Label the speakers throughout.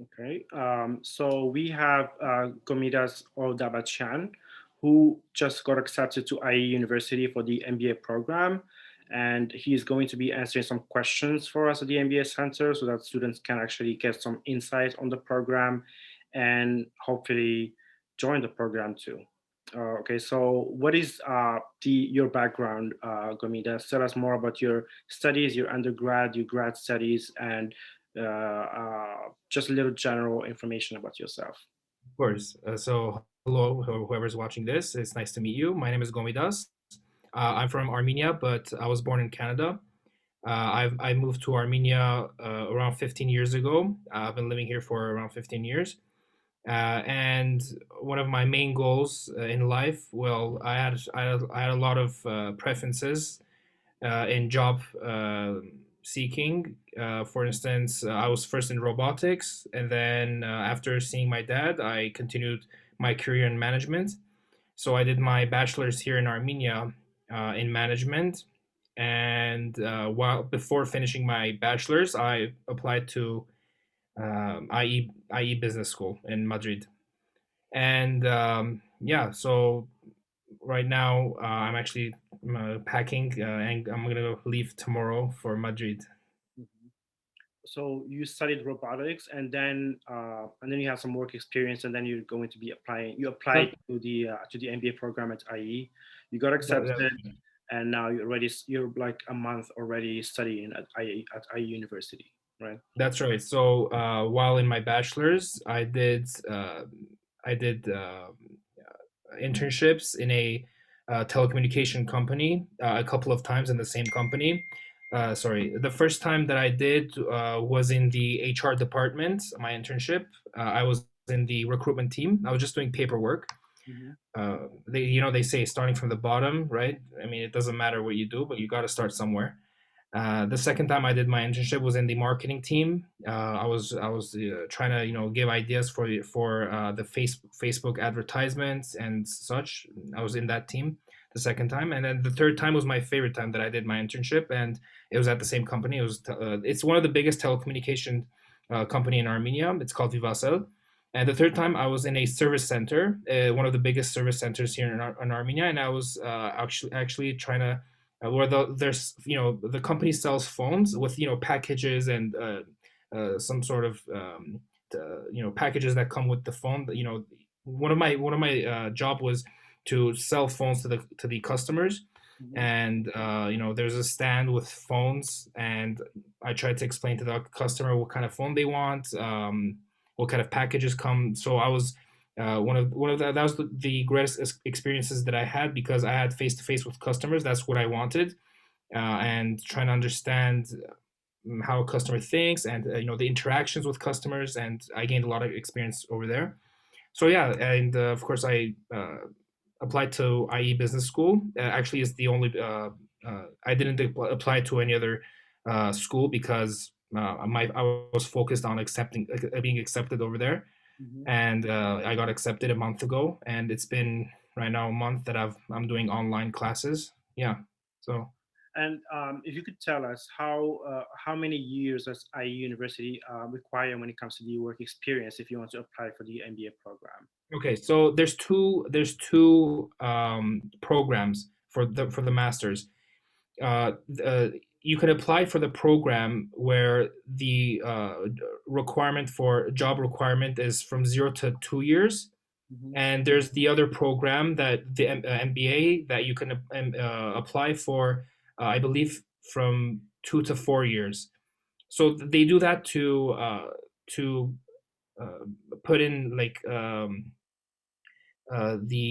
Speaker 1: Okay. So we have Gomidas Odabachian, who just got accepted to IE University for the MBA program. And he's going to be answering some questions for us at the MBA Center so that students can actually get some insight on the program and hopefully join the program too. Okay, so what is your background, Gomidas? Tell us more about your studies, your undergrad, your grad studies, and just a little general information about yourself.
Speaker 2: Of course. So, hello, whoever's watching this. It's nice to meet you. My name is Gomidas. I'm from Armenia, but I was born in Canada. I moved to Armenia around 15 years ago. I've been living here for around 15 years. And one of my main goals in life, well, I had a lot of preferences in job seeking. For instance, I was first in robotics, and then after seeing my dad, I continued my career in management. So I did my bachelor's here in Armenia in management, and while before finishing my bachelor's, I applied to IE Business School in Madrid, and yeah, so right now I'm actually packing and I'm gonna leave tomorrow for Madrid.
Speaker 1: Mhm. So you studied robotics, and then you have some work experience, and then you're going to be applying. You applied
Speaker 2: That,
Speaker 1: to the MBA program at IE. You got
Speaker 2: that,
Speaker 1: accepted, and now you're like a month already studying at IE University, right?
Speaker 2: that's right. So while in my bachelor's, I did internships in a telecommunication company a couple of times in the same company. Sorry, the first time that I did was in the HR department. My internship, I was in the recruitment team. I was just doing paperwork.
Speaker 1: Mhm.
Speaker 2: They say starting from the bottom, right? I mean, it doesn't matter what you do, but you got to start somewhere. The second time I did my internship was in the marketing team. I was trying to give ideas for the Facebook advertisements and such. I was in that team the second time, and then the third time was my favorite time that I did my internship, and it was at the same company. It's one of the biggest telecommunication company in Armenia. It's called Vivacel. And the third time I was in a service center, one of the biggest service centers here in Armenia, and I was actually trying to where there's the company sells phones with packages and some sort of packages that come with the phone. One of my job was to sell phones to the customers,
Speaker 1: Mhm.
Speaker 2: and there's a stand with phones, and I tried to explain to the customer what kind of phone they want, what kind of packages come. So I was one of that was the greatest experiences that I had because I had face to face with customers. That's what I wanted, and trying to understand how a customer thinks and the interactions with customers. And I gained a lot of experience over there. So yeah, and of course I applied to IE Business School. Actually, it's the only I didn't apply to any other school because I was focused on accepting being accepted over there,
Speaker 1: Mhm.
Speaker 2: and I got accepted a month ago, and it's been right now a month that I'm doing online classes. Yeah, so
Speaker 1: And if you could tell us how many years does IE University require when it comes to the work experience if you want to apply for the MBA program?
Speaker 2: okay, so there's two programs for the masters. You can apply for the program where the requirement for job requirement is from 0 to 2 years,
Speaker 1: Mhm.
Speaker 2: and there's the other program that the MBA that you can apply for, I believe, from 2 to 4 years. So they do that to uh, put in like the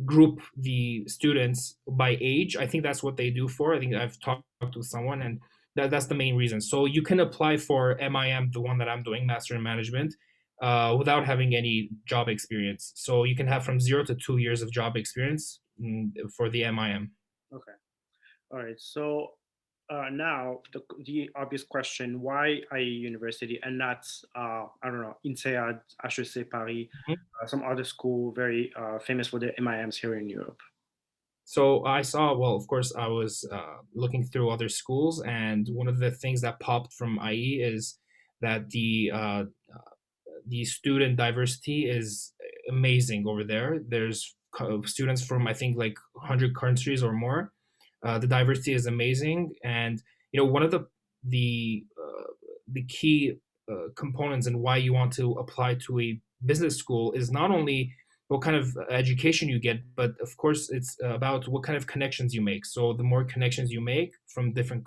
Speaker 2: group the students by age. I think that's what they do for. I think I've talked with someone, and that's the main reason. So you can apply for MIM, the one that I'm doing, Master in Management, without having any job experience. So you can have from 0 to 2 years of job experience for the MIM.
Speaker 1: Okay. All right. So now the obvious question: why IE University and not I don't know INSEAD, HEC Paris, some other school very famous for their MIMs here in Europe?
Speaker 2: So I saw, well, of course, I was looking through other schools, and one of the things that popped from IE is that the student diversity is amazing over there. There's students from I think like 100 countries or more. The diversity is amazing, and one of the key components and why you want to apply to a business school is not only what kind of education you get, but of course it's about what kind of connections you make. So the more connections you make from different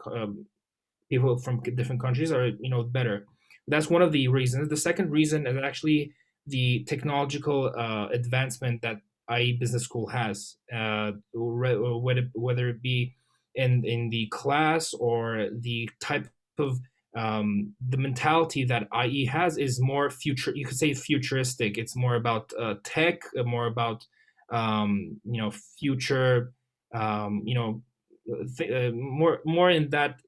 Speaker 2: people from different countries are better. That's one of the reasons. The second reason is actually the technological advancement that IE Business School has, whether it be in the class or the type of the mentality that IE has is more future. You could say futuristic. It's more about tech, more about future. More in that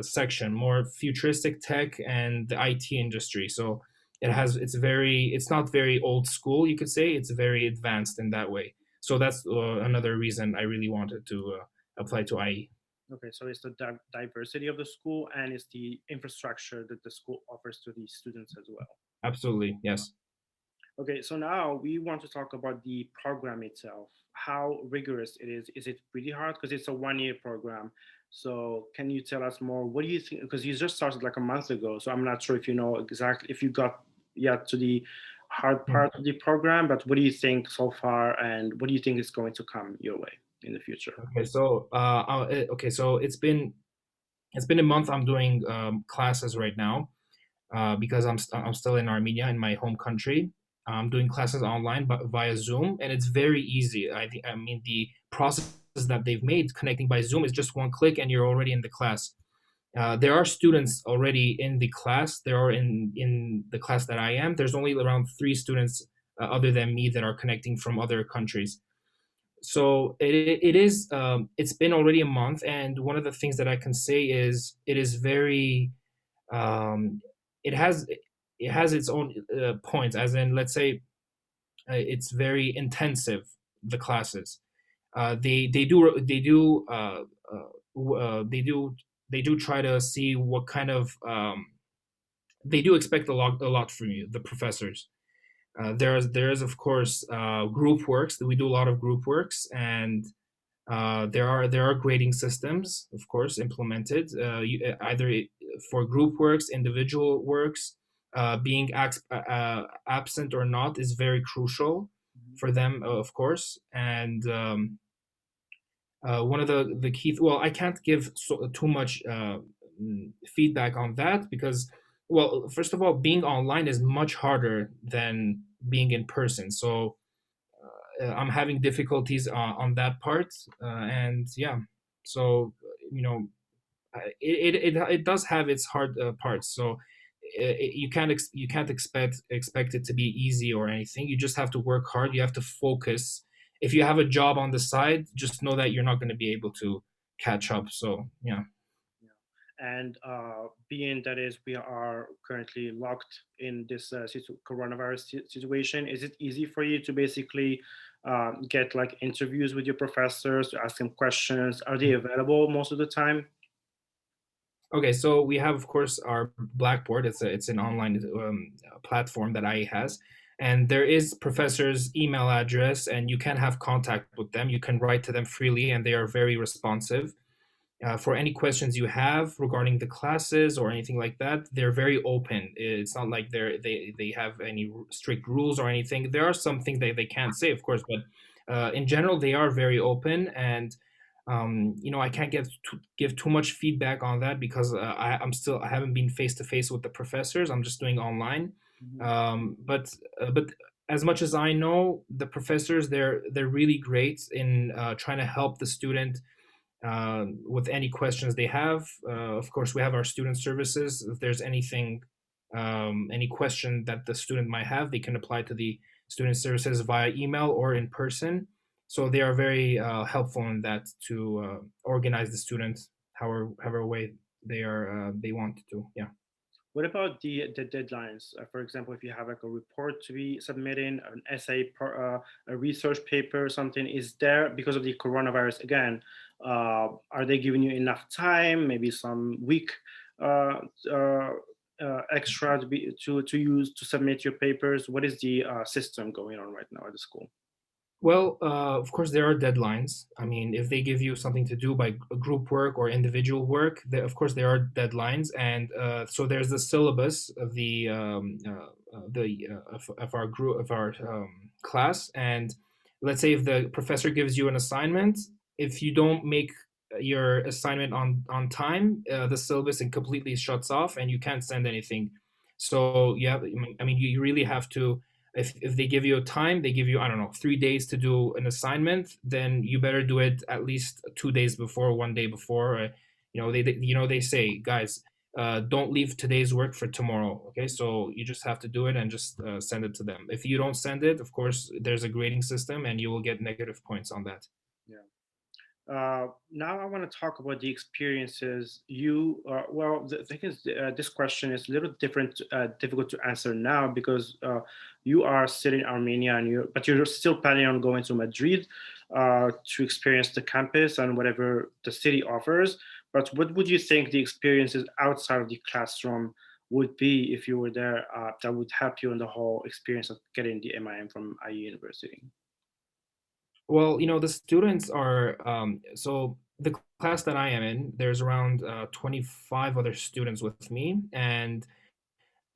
Speaker 2: section, more futuristic tech and the IT industry. So it's not very old school, you could say. It's very advanced in that way. So that's another reason I really wanted to apply to IE.
Speaker 1: Okay, so it's the diversity of the school and it's the infrastructure that the school offers to the students as well.
Speaker 2: Absolutely, yes.
Speaker 1: Okay, so now we want to talk about the program itself, how rigorous it is. Is it pretty hard? Because it's a 1 year program. So can you tell us more? What do you think? Because you just started like a month ago. So I'm not sure if you know exactly if you got yet to the hard
Speaker 2: Hmm.
Speaker 1: part of the program, but what do you think so far and what do you think is going to come your way in the future?
Speaker 2: Okay, so it's been a month. I'm doing classes right now because I'm still in Armenia, in my home country. I'm doing classes online but via Zoom, and it's very easy. I mean, the process that they've made connecting by Zoom is just one click, and you're already in the class. There are students already in the class. There are in the class that I am. There's only around 3 students other than me that are connecting from other countries. So it's been already a month, and one of the things that I can say is it is very um, it has its own points, as in, let's say, it's very intensive, the classes. They do try to see what kind of they do expect a lot from you, the professors. There is of course group works. We do a lot of group works, and there are grading systems, of course, implemented, either for group works, individual works. Being absent or not is very crucial
Speaker 1: Mhm.
Speaker 2: for them, of course. And one of the key, well, I can't give too much feedback on that because, well, first of all, being online is much harder than being in person. So I'm having difficulties on that part, and yeah, so you know, it does have its hard parts. So you can't expect it to be easy or anything. You just have to work hard. You have to focus. If you have a job on the side, just know that you're not going to be able to catch up. So yeah.
Speaker 1: Yeah. And being that is we are currently locked in this coronavirus situation, is it easy for you to basically get like interviews with your professors to ask them questions? Are they available most of the time?
Speaker 2: Okay, so we have, of course, our Blackboard. It's an online platform that IE has, and there is professor's email address, and you can have contact with them. You can write to them freely, and they are very responsive. For any questions you have regarding the classes or anything like that, they're very open. It's not like they have any strict rules or anything. There are some things that they can't say, of course, but in general, they are very open. And I can't give too much feedback on that because I haven't been face to face with the professors. I'm just doing online.
Speaker 1: Mhm.
Speaker 2: But as much as I know, the professors, they're really great in trying to help the student with any questions they have. Of course, we have our student services. If there's any question that the student might have, they can apply to the student services via email or in person. So they are very helpful in that to organize the students however way they want to. Yeah.
Speaker 1: What about the deadlines? For example, if you have like a report to be submitting, an essay, a research paper, or something, is there because of the coronavirus again? Are they giving you enough time? Maybe some week uh, uh, extra to use to submit your papers? What is the system going on right now at the school?
Speaker 2: Well, of course, there are deadlines. I mean, if they give you something to do by group work or individual work, there, of course, there are deadlines, and so there's the syllabus of of our group of our class. And let's say if the professor gives you an assignment, if you don't make your assignment on time, the syllabus and completely shuts off, and you can't send anything. So yeah, I mean, you really have to if they give you a time, they give you, I don't know, 3 days to do an assignment, then you better do it at least 2 days before, one day before. They say, guys, don't leave today's work for tomorrow. Okay, so you just have to do it and just send it to them. If you don't send it, of course, there's a grading system, and you will get negative points on that.
Speaker 1: Yeah. Now I want to talk about the experiences well, the thing is, this question is a little difficult to answer now because you are still in Armenia but you're still planning on going to Madrid to experience the campus and whatever the city offers. But what would you think the experiences outside of the classroom would be if you were there, that would help you in the whole experience of getting the MIM from IE University?
Speaker 2: Well, the students are so the class that I am in, there's around 25 other students with me, and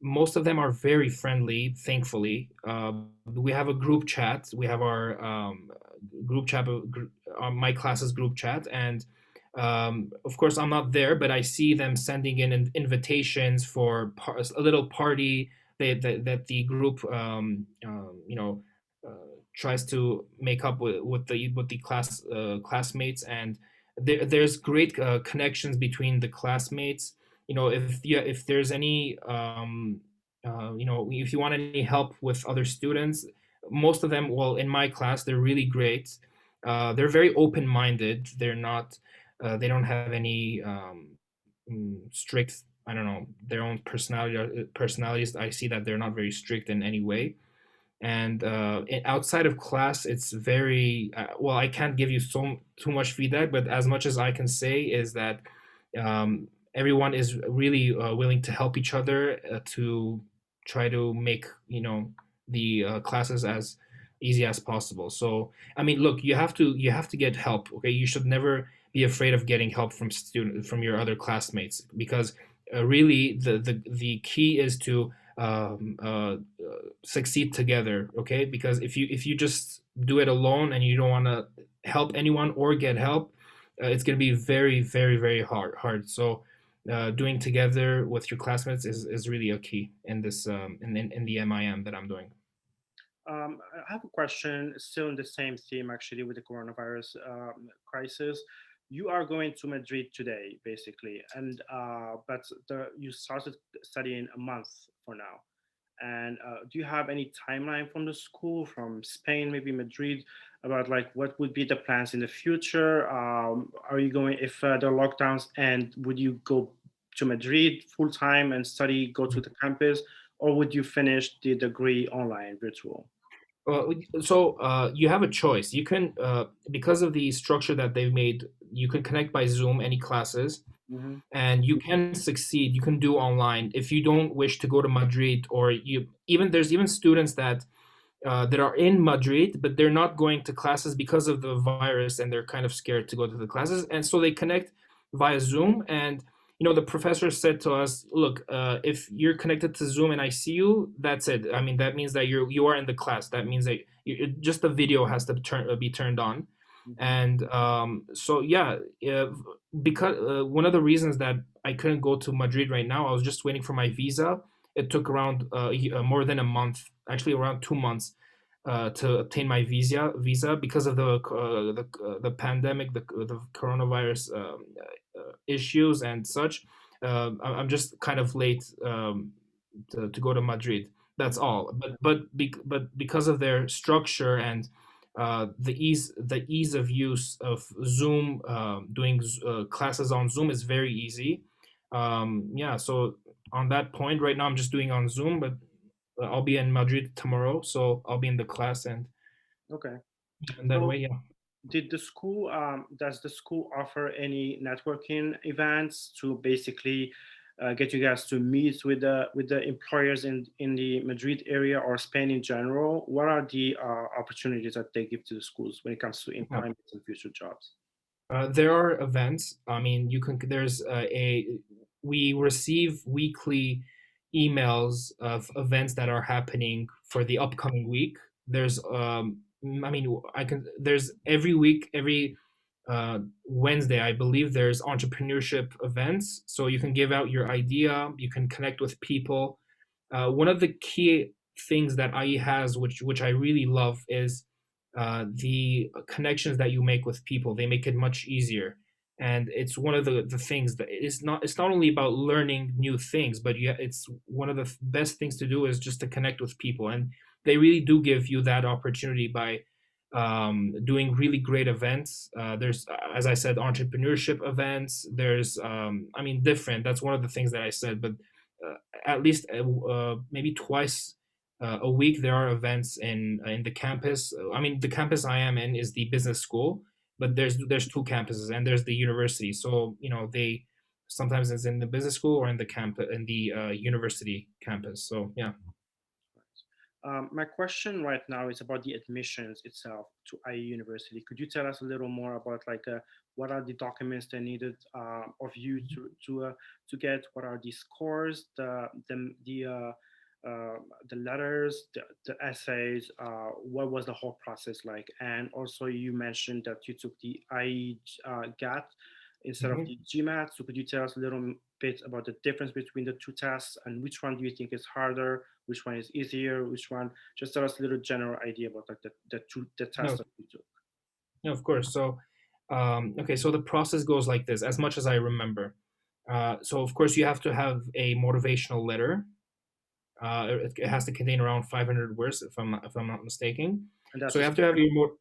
Speaker 2: most of them are very friendly, thankfully. We have a group chat. We have our group chat, my class's group chat. And of course, I'm not there, but I see them sending in invitations for a little party that the group, uh, tries to make up with the classmates. And there's great connections between the classmates. If there's any if you want any help with other students, most of them, well, in my class, they're really great. They're very open-minded. They don't have any strict, I don't know, their own personalities. I see that they're not very strict in any way. And outside of class, it's very well, I can't give you too much feedback, but as much as I can say is that everyone is really willing to help each other to try to make the classes as easy as possible. So I mean, look, you have to get help. Okay, you should never be afraid of getting help from your other classmates, because really the key is to succeed together. Okay, because if you just do it alone and you don't want to help anyone or get help, it's going to be very, very, very hard. So doing together with your classmates is really a key in this in the MIM that I'm doing.
Speaker 1: I have a question still in the same theme, actually, with the coronavirus crisis. You are going to Madrid today, basically, and but you started studying a month for now. And do you have any timeline from the school, from Spain, maybe Madrid, about like what would be the plans in the future? Are you going, if the lockdowns end, would you go to Madrid full time and study, go to the campus, or would you finish the degree online, virtual?
Speaker 2: You have a choice. You can, because of the structure that they've made, you can connect by Zoom any classes,
Speaker 1: Hmm.
Speaker 2: and you can succeed. You can do online if you don't wish to go to Madrid, or there's even students that are in Madrid, but they're not going to classes because of the virus, and they're kind of scared to go to the classes, and so they connect via Zoom. And the professor said to us, "Look, if you're connected to Zoom and I see you, that's it. I mean, that means that you are in the class. That means that just the video has to be turned on."
Speaker 1: Hmm.
Speaker 2: And so yeah, because one of the reasons that I couldn't go to Madrid right now, I was just waiting for my visa. It took around more than a month, actually around 2 months, to obtain my visa because of the pandemic, the coronavirus issues and such. I'm just kind of late to go to Madrid. That's all. But because of their structure and the ease of use of Zoom, doing classes on Zoom is very easy. Yeah, so on that point, right now I'm just doing on Zoom, but I'll be in Madrid tomorrow, so I'll be in the class,
Speaker 1: Okay.
Speaker 2: and that
Speaker 1: So
Speaker 2: way, yeah.
Speaker 1: does the school offer any networking events to basically get you guys to meet with the employers in the Madrid area or Spain in general? What are the opportunities that they give to the schools when it comes to
Speaker 2: Yeah.
Speaker 1: employment and future jobs?
Speaker 2: There are events. I mean, you can. There's we receive weekly emails of events that are happening for the upcoming week. There's I mean, I can. There's every week, every Wednesday, I believe there's entrepreneurship events. So you can give out your idea. You can connect with people. One of the key things that IE has, which I really love, is the connections that you make with people. They make it much easier, and it's one of the things that it's not only about learning new things, but yeah, it's one of the best things to do is just to connect with people, and they really do give you that opportunity by doing really great events. There's, as I said, entrepreneurship events. There's, I mean, different. That's one of the things that I said, but at least maybe twice a week there are events in the campus. I mean, the campus I am in is the business school, but there's two campuses and there's the university. So they sometimes it's in the business school or in the camp in the university campus. So yeah.
Speaker 1: My question right now is about the admissions itself to IE University. Could you tell us a little more about like what are the documents that needed of you to get? What are the scores, the letters, the essays? What was the whole process like? And also, you mentioned that you took the IE GAT instead of
Speaker 2: Mhm.
Speaker 1: the GMAT. So could you tell us a little bit about the difference between the two tests and which one do you think is harder, which one is easier, which one? Just tell us a little general idea about like the test
Speaker 2: No,
Speaker 1: that you took.
Speaker 2: no, of course. So, okay, so the process goes like this, as much as I remember. So, of course, you have to have a motivational letter. It has to contain around 500 words, if I'm not mistaken.
Speaker 1: And
Speaker 2: So
Speaker 1: that's a
Speaker 2: you have to have
Speaker 1: statement.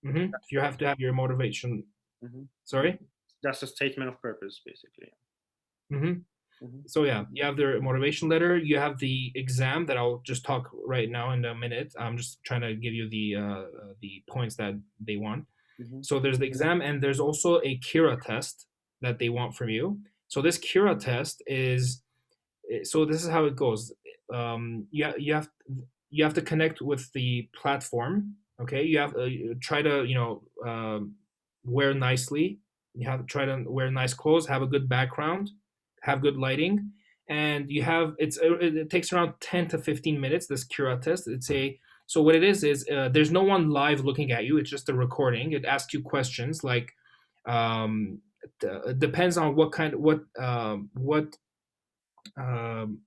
Speaker 2: your you have to have your motivation.
Speaker 1: Hmm.
Speaker 2: Sorry.
Speaker 1: That's a statement of purpose, basically.
Speaker 2: hmm
Speaker 1: Hmm.
Speaker 2: So yeah, you have the motivation letter. You have the exam that I'll just talk right now in a minute. I'm just trying to give you the points that they want.
Speaker 1: Hmm.
Speaker 2: So there's the exam, and there's also a Kira test that they want from you. So this Kira test is so this is how it goes. You have to connect with the platform. Okay, you have try to wear nicely. You have to try to wear nice clothes, have a good background, have good lighting, and you have it takes around 10 to 15 minutes. This Cura test. It's a so what it is there's no one live looking at you. It's just a recording. It asks you questions like um, it depends on what um,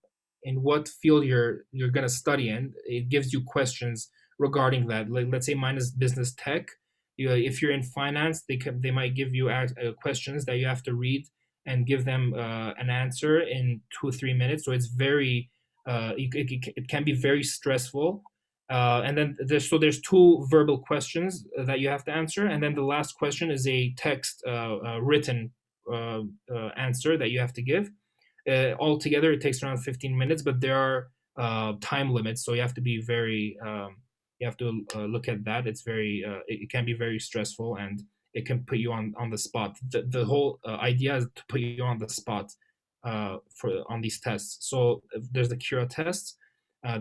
Speaker 2: in what field you're going to study in. It gives you questions regarding that. Like, let's say mine is business tech. If you're in finance, they might give you questions that you have to read and give them an answer in 2 or 3 minutes. So it's very it can be very stressful. And then there's two verbal questions that you have to answer, and then the last question is a text written answer that you have to give. Altogether, it takes around 15 minutes, but there are time limits, so you have to be very you have to look at that. It's very it can be very stressful, and it can put you on the spot. The whole idea is to put you on the spot for on these tests. So there's the Cura tests.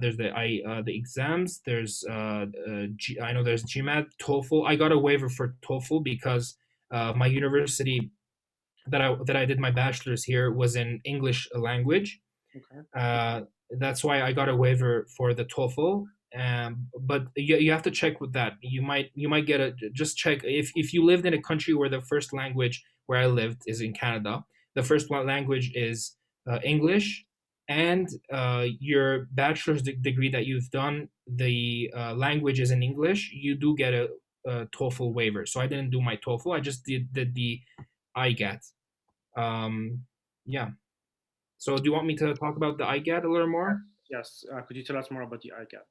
Speaker 2: There's the exams. There's I know there's GMAT, TOEFL. I got a waiver for TOEFL because my university that I did my bachelor's here was in English language.
Speaker 1: Okay.
Speaker 2: Uh, that's why I got a waiver for the TOEFL. But you have to check with that. You might get a just check if you lived in a country where the first language where I lived is in Canada. The first language is English, and your bachelor's degree that you've done, the language is in English. You do get a TOEFL waiver. So I didn't do my TOEFL. I just did the IGAT. Um, yeah. So do you want me to talk about the IGAT a little more?
Speaker 1: Yes. Could you tell us more about the ICAP?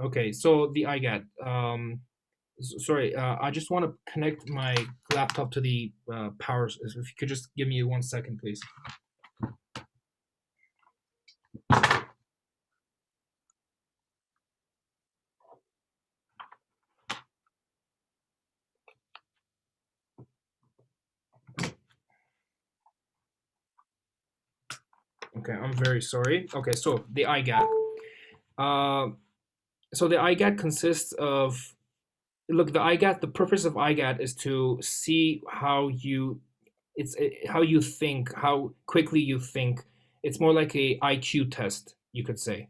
Speaker 2: Okay, so the IGAT. Sorry, I just want to connect my laptop to the power. If you could just give me 1 second, please. Okay, I'm very sorry. Okay, so the IGAT. Uh, so the IGAT consists of, look, the IGAT. The purpose of IGAT is to see how you, how you think, how quickly you think. It's more like a IQ test, you could say,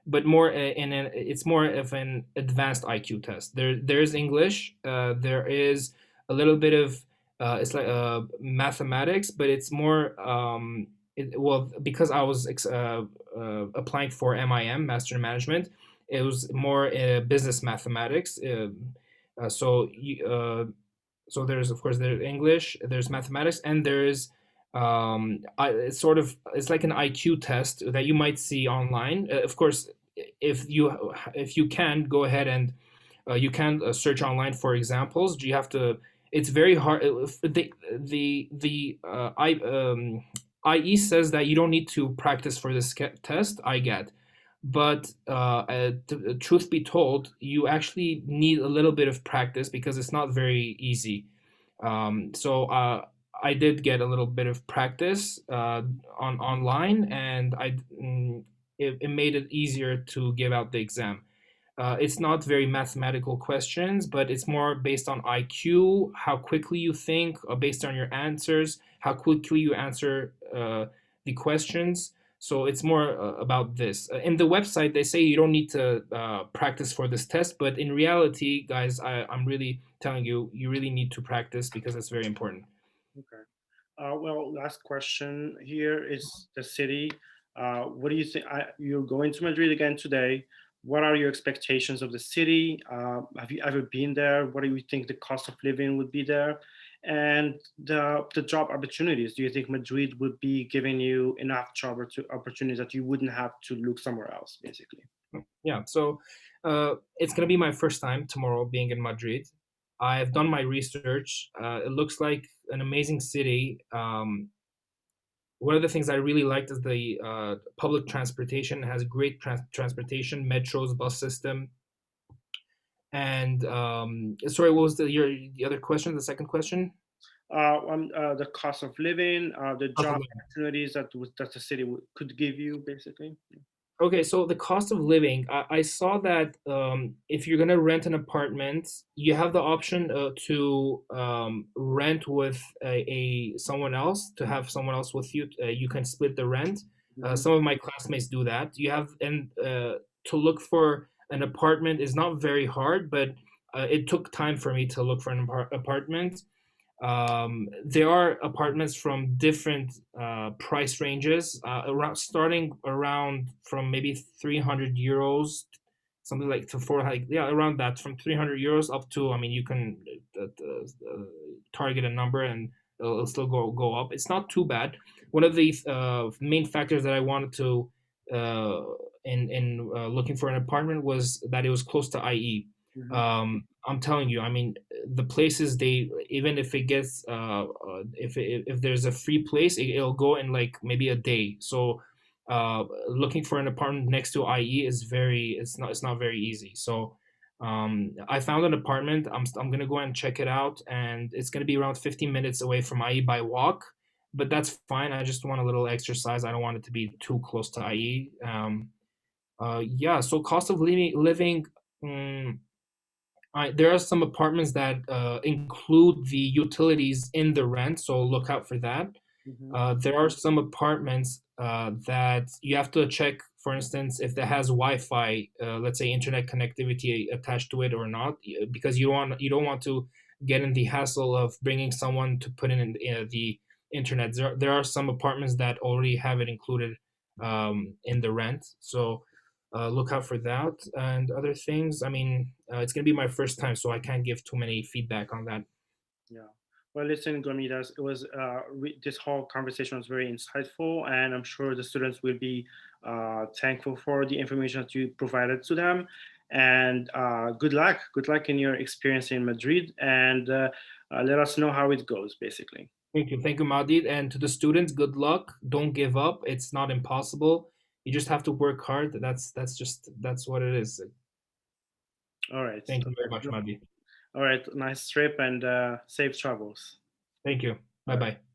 Speaker 2: but more in an, it's more of an advanced IQ test. There's English, there is a little bit of it's like mathematics, but it's more well, because I was applying for MIM, Master in Management. It was more business mathematics. So so there's, of course, there's English, there's mathematics, and there's it's sort of, it's like an IQ test that you might see online. Of course, if you can go ahead and you can search online for examples. You have to. It's very hard. IE says that you don't need to practice for this test. I get, but truth be told, you actually need a little bit of practice because it's not very easy. So I did get a little bit of practice on online, and it made it easier to give out the exam. It's not very mathematical questions, but it's more based on IQ, how quickly you think, based on your answers, how quickly you answer the questions. So it's more about this. In the website, they say you don't need to practice for this test, but in reality, guys, I'm really telling you, you really need to practice because it's very important.
Speaker 1: Okay. Well, last question here is the city. What do you think? You're going to Madrid again today. What are your expectations of the city? Have you ever been there? What do you think the cost of living would be there? And the job opportunities. Do you think Madrid would be giving you enough job opportunities that you wouldn't have to look somewhere else, basically?
Speaker 2: Yeah, so it's gonna be my first time tomorrow being in Madrid. I've done my research. It looks like an amazing city. One of the things I really liked is the public transportation. It has great transportation, metros, bus system. And sorry, what was the other question? The second question?
Speaker 1: The cost of living, the
Speaker 2: Cost
Speaker 1: job
Speaker 2: of living.
Speaker 1: opportunities that the city could give you, basically.
Speaker 2: Okay, so the cost of living, I saw that if you're gonna rent an apartment, you have the option to rent with someone else, to have someone else with you. You can split the rent.
Speaker 1: Mhm.
Speaker 2: Some of my classmates do that. You have, and to look for an apartment is not very hard, but it took time for me to look for an apartment. There are apartments from different price ranges, around starting around from maybe 300 euros, something like to four, like, yeah, around that, from 300 euros up to, I mean, you can target a number and it'll still go up. It's not too bad. One of the main factors that I wanted to uh, in looking for an apartment was that it was close to IE.
Speaker 1: Mhm.
Speaker 2: I'm telling you, I mean, the places, they, even if it gets if there's a free place, it'll go in like maybe a day. So looking for an apartment next to IE is very, it's not very easy. So I found an apartment. I'm gonna go and check it out, and it's gonna be around 15 minutes away from IE by walk, but that's fine. I just want a little exercise. I don't want it to be too close to IE. Yeah, so cost of living. mm, there are some apartments that include the utilities in the rent, so look out for that.
Speaker 1: Mhm.
Speaker 2: There are some apartments that you have to check, for instance, if it has Wi-Fi, let's say internet connectivity attached to it or not, because you don't want to get in the hassle of bringing someone to put in the internet. There are some apartments that already have it included in the rent, so look out for that and other things. I mean, it's gonna be my first time, so I can't give too many feedback on that.
Speaker 1: Yeah. Well, listen, Gomidas, it was this whole conversation was very insightful, and I'm sure the students will be thankful for the information that you provided to them. And good luck. Good luck in your experience in Madrid, and let us know how it goes, basically.
Speaker 2: Thank you, Madid, and to the students, good luck. Don't give up. It's not impossible. You just have to work hard. That's what it is.
Speaker 1: All right.
Speaker 2: Thank you very much, Madid.
Speaker 1: All right. Nice trip and safe travels.
Speaker 2: Thank you.
Speaker 1: All
Speaker 2: Bye
Speaker 1: right.
Speaker 2: bye.